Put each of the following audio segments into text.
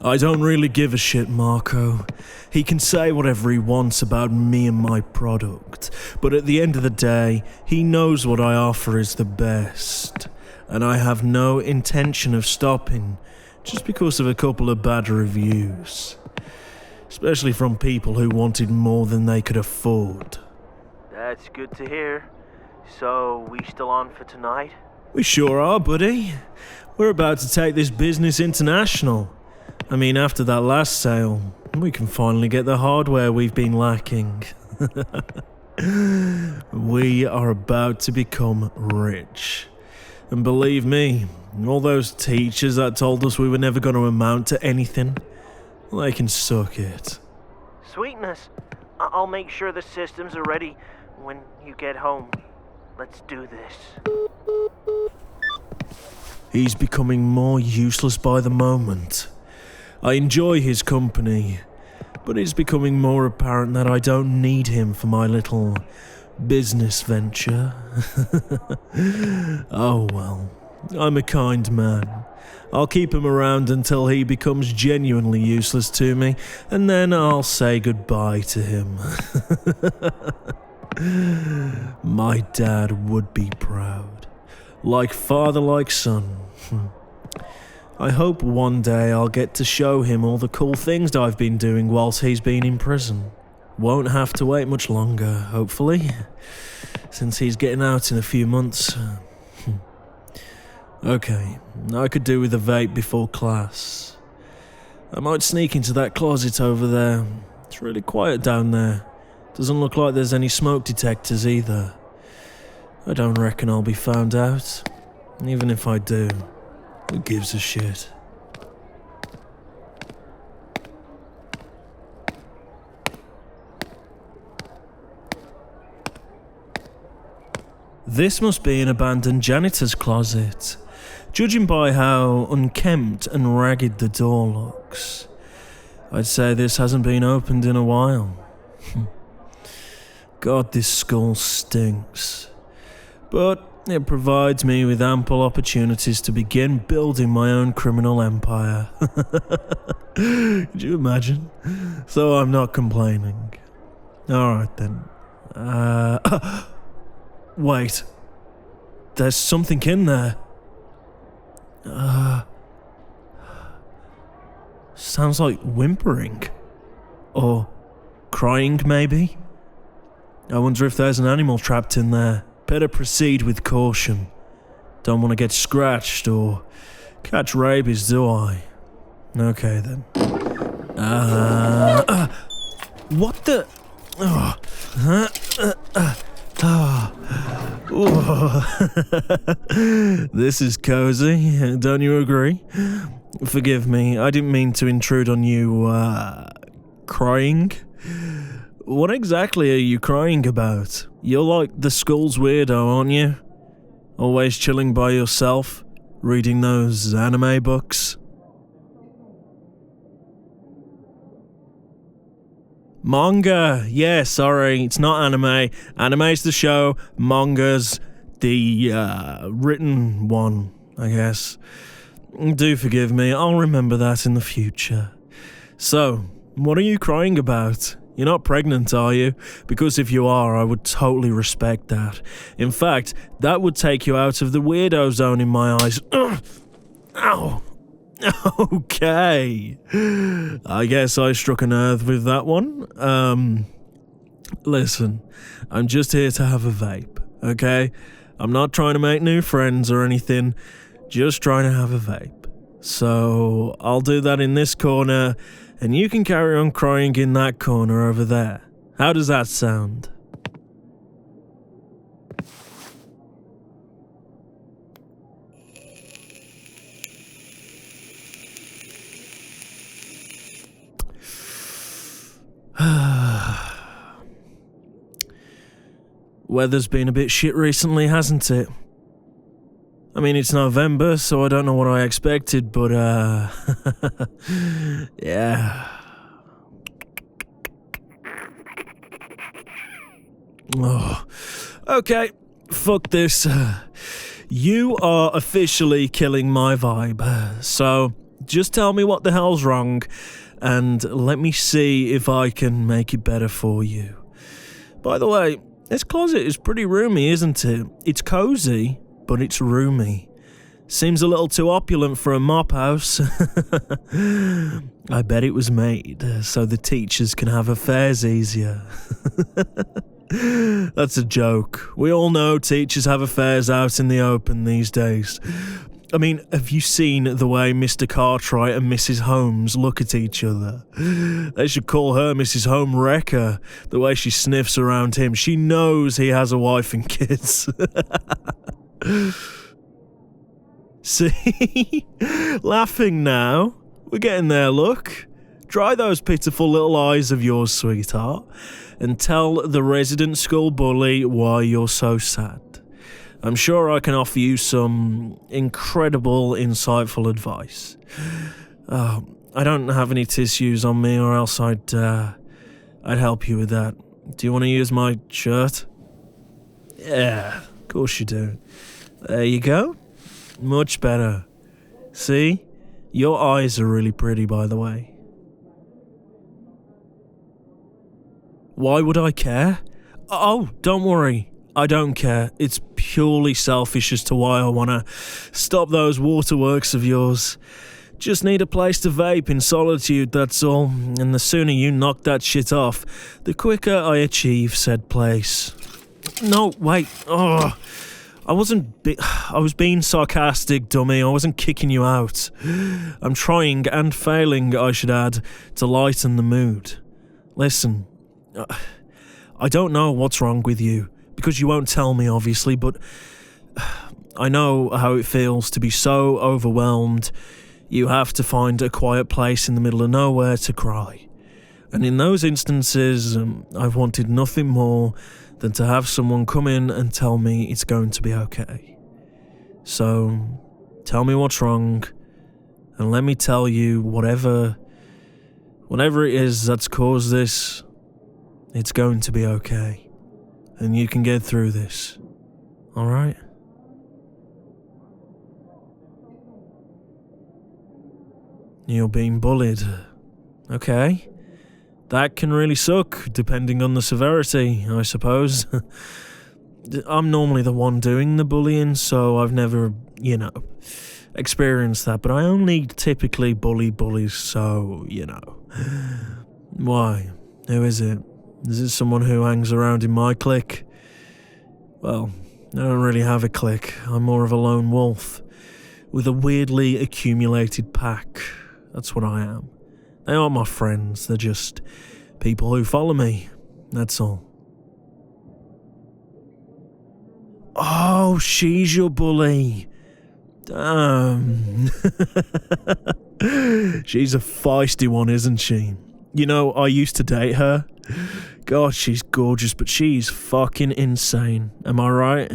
I don't really give a shit, Marco. He can say whatever he wants about me and my product, but at the end of the day, he knows what I offer is the best, and I have no intention of stopping just because of a couple of bad reviews, especially from people who wanted more than they could afford. That's good to hear. So, we still on for tonight? We sure are, buddy. We're about to take this business international. I mean, after that last sale, we can finally get the hardware we've been lacking. We are about to become rich. And believe me, all those teachers that told us we were never going to amount to anything, they can suck it. Sweetness. I'll make sure the systems are ready when you get home. Let's do this. He's becoming more useless by the moment. I enjoy his company, but it's becoming more apparent that I don't need him for my little business venture. Oh well, I'm a kind man. I'll keep him around until he becomes genuinely useless to me, and then I'll say goodbye to him. My dad would be proud. Like father, like son. I hope one day I'll get to show him all the cool things that I've been doing whilst he's been in prison. Won't have to wait much longer, hopefully, since he's getting out in a few months. Okay, I could do with a vape before class. I might sneak into that closet over there. It's really quiet down there. Doesn't look like there's any smoke detectors either. I don't reckon I'll be found out. Even if I do, who gives a shit? This must be an abandoned janitor's closet, judging by how unkempt and ragged the door looks. I'd say this hasn't been opened in a while. God, this school stinks. But it provides me with ample opportunities to begin building my own criminal empire. Could you imagine? So I'm not complaining. Alright then. Wait. There's something in there. Sounds like whimpering. Or crying, maybe? I wonder if there's an animal trapped in there. Better proceed with caution. Don't want to get scratched or catch rabies, do I? Okay then. What the? This is cozy, don't you agree? Forgive me, I didn't mean to intrude on you, crying. What exactly are you crying about? You're like the school's weirdo, aren't you? Always chilling by yourself, reading those anime books. Manga! Yeah, sorry, it's not anime. Anime's the show, manga's the, written one, I guess. Do forgive me, I'll remember that in the future. So, what are you crying about? You're not pregnant, are you? Because if you are, I would totally respect that. In fact, that would take you out of the weirdo zone in my eyes. Ugh. Ow! Okay. I guess I struck a nerve with that one. Listen, I'm just here to have a vape, okay? I'm not trying to make new friends or anything, just trying to have a vape. So, I'll do that in this corner, and you can carry on crying in that corner over there. How does that sound? Weather's been a bit shit recently, hasn't it? I mean, it's November, so I don't know what I expected, but, yeah. Oh. Okay, fuck this. You are officially killing my vibe, so Just tell me what the hell's wrong, and let me see if I can make it better for you. By the way, this closet is pretty roomy, isn't it? It's cozy, but it's roomy. Seems a little too opulent for a mop house. I bet it was made so the teachers can have affairs easier. That's a joke. We all know teachers have affairs out in the open these days. I mean, have you seen the way Mr. Cartwright and Mrs. Holmes look at each other? They should call her Mrs. Home Wrecker. The way she sniffs around him, she knows he has a wife and kids. See? Laughing now. We're getting there, look. Dry those pitiful little eyes of yours, sweetheart, and tell the resident school bully why you're so sad. I'm sure I can offer you some incredible, insightful advice. I don't have any tissues on me, or else I'd help you with that. Do you want to use my shirt? Yeah, of course you do. There you go. Much better. See? Your eyes are really pretty, by the way. Why would I care? Oh, don't worry. I don't care. It's purely selfish as to why I want to stop those waterworks of yours. Just need a place to vape in solitude, that's all. And the sooner you knock that shit off, the quicker I achieve said place. No, wait. Oh, I was being sarcastic, dummy. I wasn't kicking you out. I'm trying, and failing, I should add, to lighten the mood. Listen, I don't know what's wrong with you. Because you won't tell me, obviously, but I know how it feels to be so overwhelmed you have to find a quiet place in the middle of nowhere to cry. And in those instances, I've wanted nothing more than to have someone come in and tell me it's going to be okay. So, tell me what's wrong, and let me tell you whatever it is that's caused this, it's going to be okay. And you can get through this. Alright? You're being bullied. Okay. That can really suck, depending on the severity, I suppose. I'm normally the one doing the bullying, so I've never, experienced that. But I only typically bully bullies, so, Why? Who is it? Is it someone who hangs around in my clique? Well, I don't really have a clique. I'm more of a lone wolf, with a weirdly accumulated pack. That's what I am. They aren't my friends, they're just people who follow me. That's all. Oh, she's your bully. Damn. She's a feisty one, isn't she? I used to date her. God, she's gorgeous, but she's fucking insane. Am I right?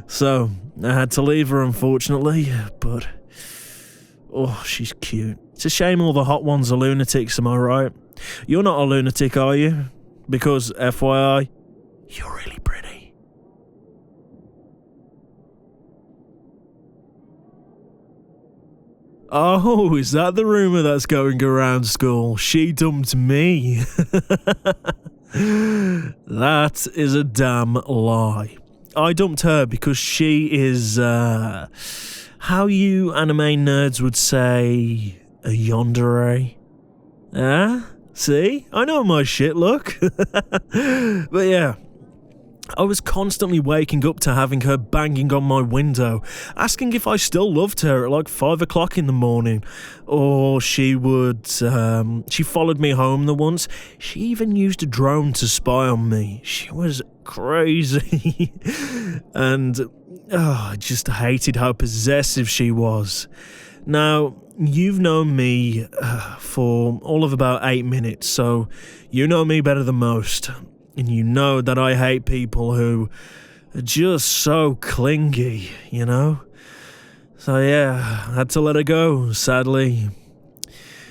So, I had to leave her, unfortunately, but... Oh, she's cute. It's a shame all the hot ones are lunatics, am I right? You're not a lunatic, are you? Because, FYI, you're really pretty. Oh, is that the rumour that's going around school? She dumped me. That is a damn lie. I dumped her because she is, how you anime nerds would say, a yandere. See? I know my shit, look. But yeah. I was constantly waking up to having her banging on my window, asking if I still loved her at like 5 o'clock in the morning. Or she would, she followed me home the once. She even used a drone to spy on me. She was crazy. And I just hated how possessive she was. Now, you've known me for all of about 8 minutes, so you know me better than most. And you know that I hate people who are just so clingy, So yeah, I had to let her go, sadly.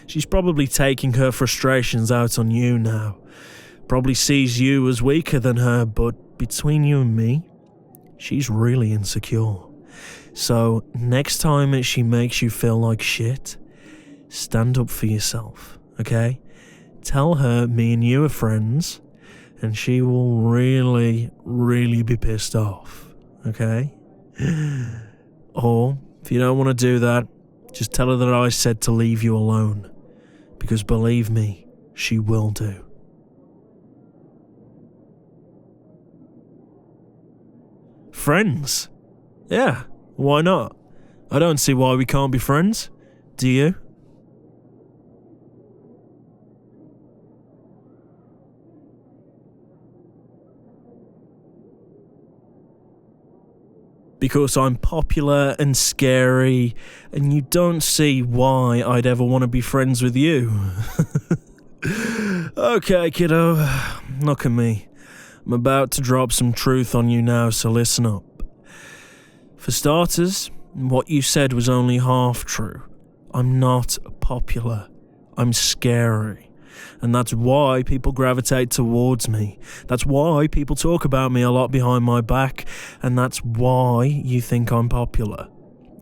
She's probably taking her frustrations out on you now. Probably sees you as weaker than her, but between you and me, she's really insecure. So next time she makes you feel like shit, stand up for yourself, okay? Tell her me and you are friends, and she will really, really be pissed off, okay? Or, if you don't want to do that, just tell her that I said to leave you alone. Because believe me, she will do. Friends? Yeah, why not? I don't see why we can't be friends. Do you? Because I'm popular and scary, and you don't see why I'd ever want to be friends with you. Okay, kiddo, look at me. I'm about to drop some truth on you now, so listen up. For starters, what you said was only half true. I'm not popular. I'm scary. And that's why people gravitate towards me. That's why people talk about me a lot behind my back. And that's why you think I'm popular.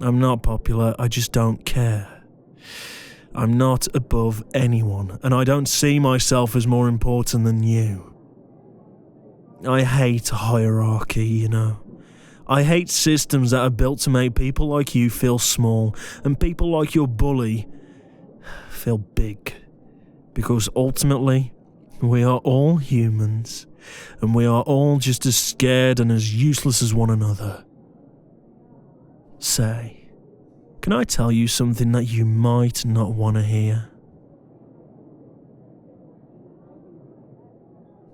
I'm not popular, I just don't care. I'm not above anyone, and I don't see myself as more important than you. I hate hierarchy, you know. I hate systems that are built to make people like you feel small, and people like your bully feel big. Because ultimately, we are all humans, and we are all just as scared and as useless as one another. Say, can I tell you something that you might not want to hear?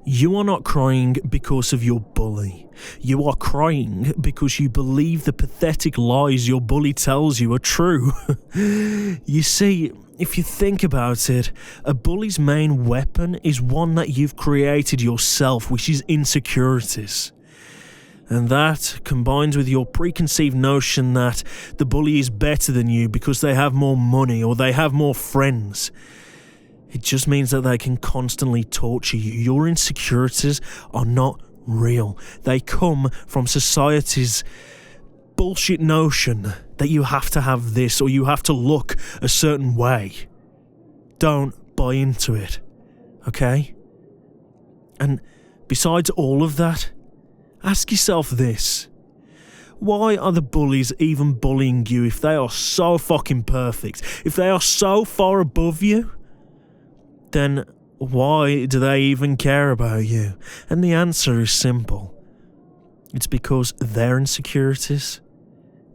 You are not crying because of your bully. You are crying because you believe the pathetic lies your bully tells you are true. You see, if you think about it, a bully's main weapon is one that you've created yourself, which is insecurities. And that, combined with your preconceived notion that the bully is better than you because they have more money or they have more friends, it just means that they can constantly torture you. Your insecurities are not real. They come from society's bullshit notion that you have to have this or you have to look a certain way. Don't buy into it, okay? And besides all of that, ask yourself this. Why are the bullies even bullying you if they are so fucking perfect? If they are so far above you? Then why do they even care about you? And the answer is simple. It's because their insecurities,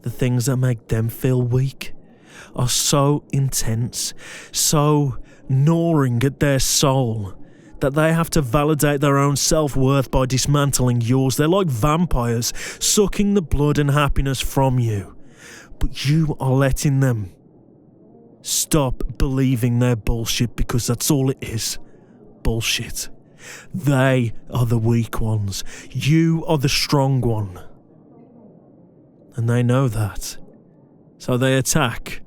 the things that make them feel weak, are so intense, so gnawing at their soul, that they have to validate their own self-worth by dismantling yours. They're like vampires, sucking the blood and happiness from you. But you are letting them. Stop believing their bullshit, because that's all it is. Bullshit. They are the weak ones. You are the strong one. And they know that. So they attack,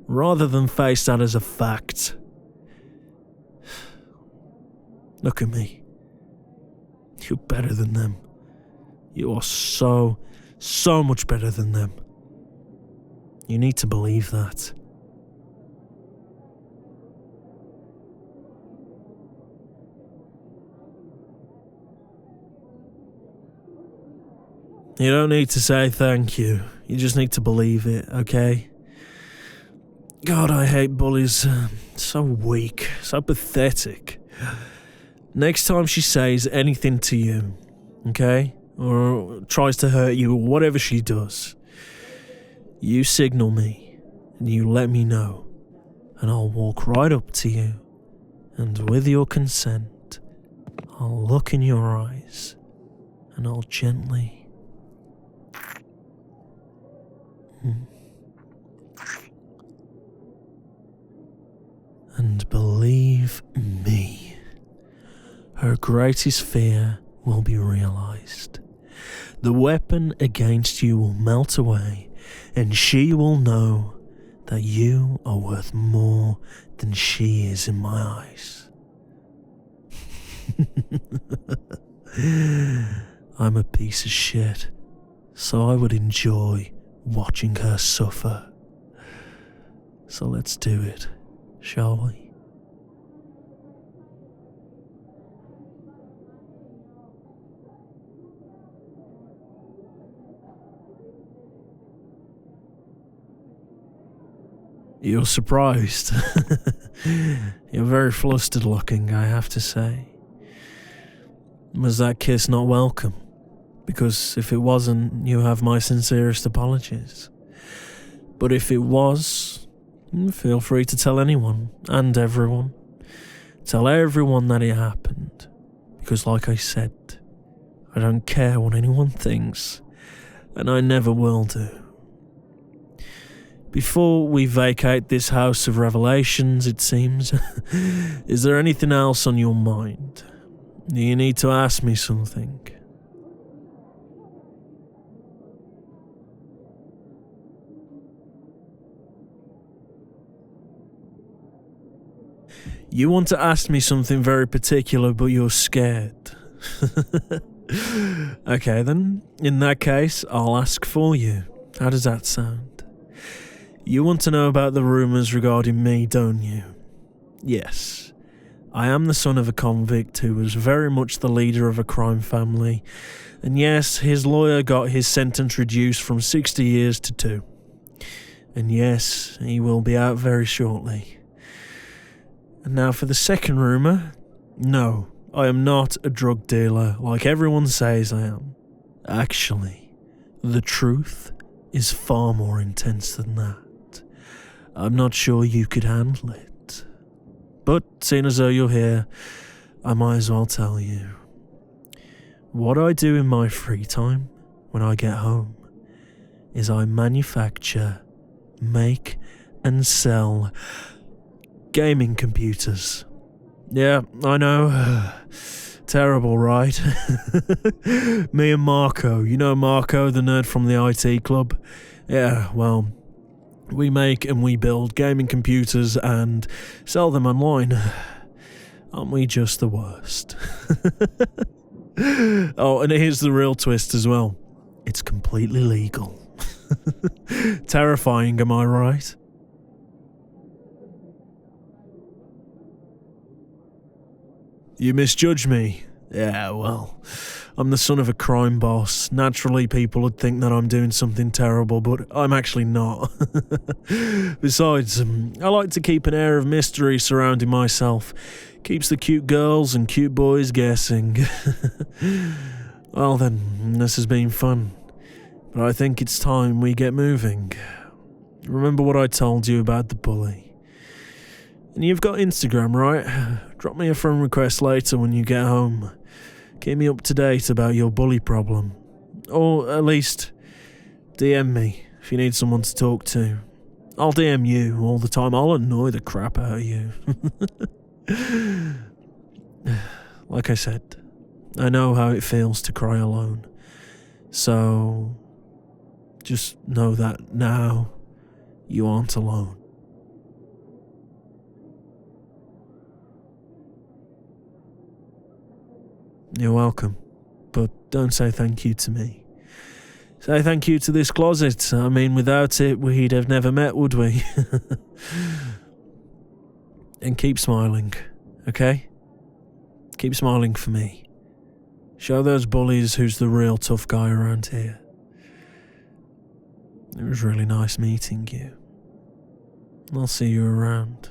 rather than face that as a fact. Look at me. You're better than them. You are so much better than them. You need to believe that. You don't need to say thank you. You just need to believe it, okay? God, I hate bullies. So weak, so pathetic. Next time she says anything to you, okay? Or tries to hurt you, or whatever she does, you signal me, and you let me know, and I'll walk right up to you, and with your consent, I'll look in your eyes, and I'll gently... And believe me, her greatest fear will be realized. The weapon against you will melt away, and she will know that you are worth more than she is in my eyes. I'm a piece of shit, so I would enjoy watching her suffer. So let's do it, shall we? You're surprised. You're very flustered looking, I have to say. Was that kiss not welcome? Because if it wasn't, you have my sincerest apologies. But if it was, feel free to tell anyone and everyone. Tell everyone that it happened. Because like I said, I don't care what anyone thinks, and I never will do. Before we vacate this house of revelations, it seems, is there anything else on your mind? Do you need to ask me something? You want to ask me something very particular, but you're scared. Okay then, in that case, I'll ask for you. How does that sound? You want to know about the rumours regarding me, don't you? Yes. I am the son of a convict who was very much the leader of a crime family, and yes, his lawyer got his sentence reduced from 60 years to 2. And yes, he will be out very shortly. And now for the second rumour. No, I am not a drug dealer like everyone says I am. Actually, the truth is far more intense than that. I'm not sure you could handle it. But seeing as though you're here, I might as well tell you. What I do in my free time when I get home is I manufacture, make and sell gaming computers. Yeah, I know. Terrible, right? Me and Marco. You know Marco, the nerd from the IT club? Yeah, well, we make and we build gaming computers and sell them online. Aren't we just the worst? Oh, and here's the real twist as well. It's completely legal. Terrifying, am I right? You misjudge me. Yeah, well, I'm the son of a crime boss. Naturally, people would think that I'm doing something terrible, but I'm actually not. Besides, I like to keep an air of mystery surrounding myself. Keeps the cute girls and cute boys guessing. Well then, this has been fun. But I think it's time we get moving. Remember what I told you about the bully? And you've got Instagram, right? Drop me a friend request later when you get home. Keep me up to date about your bully problem. Or at least DM me if you need someone to talk to. I'll DM you all the time. I'll annoy the crap out of you. Like I said, I know how it feels to cry alone. So just know that now you aren't alone. You're welcome, but don't say thank you to me. Say thank you to this closet. I mean, without it, we'd have never met, would we? And keep smiling, okay? Keep smiling for me. Show those bullies who's the real tough guy around here. It was really nice meeting you. I'll see you around.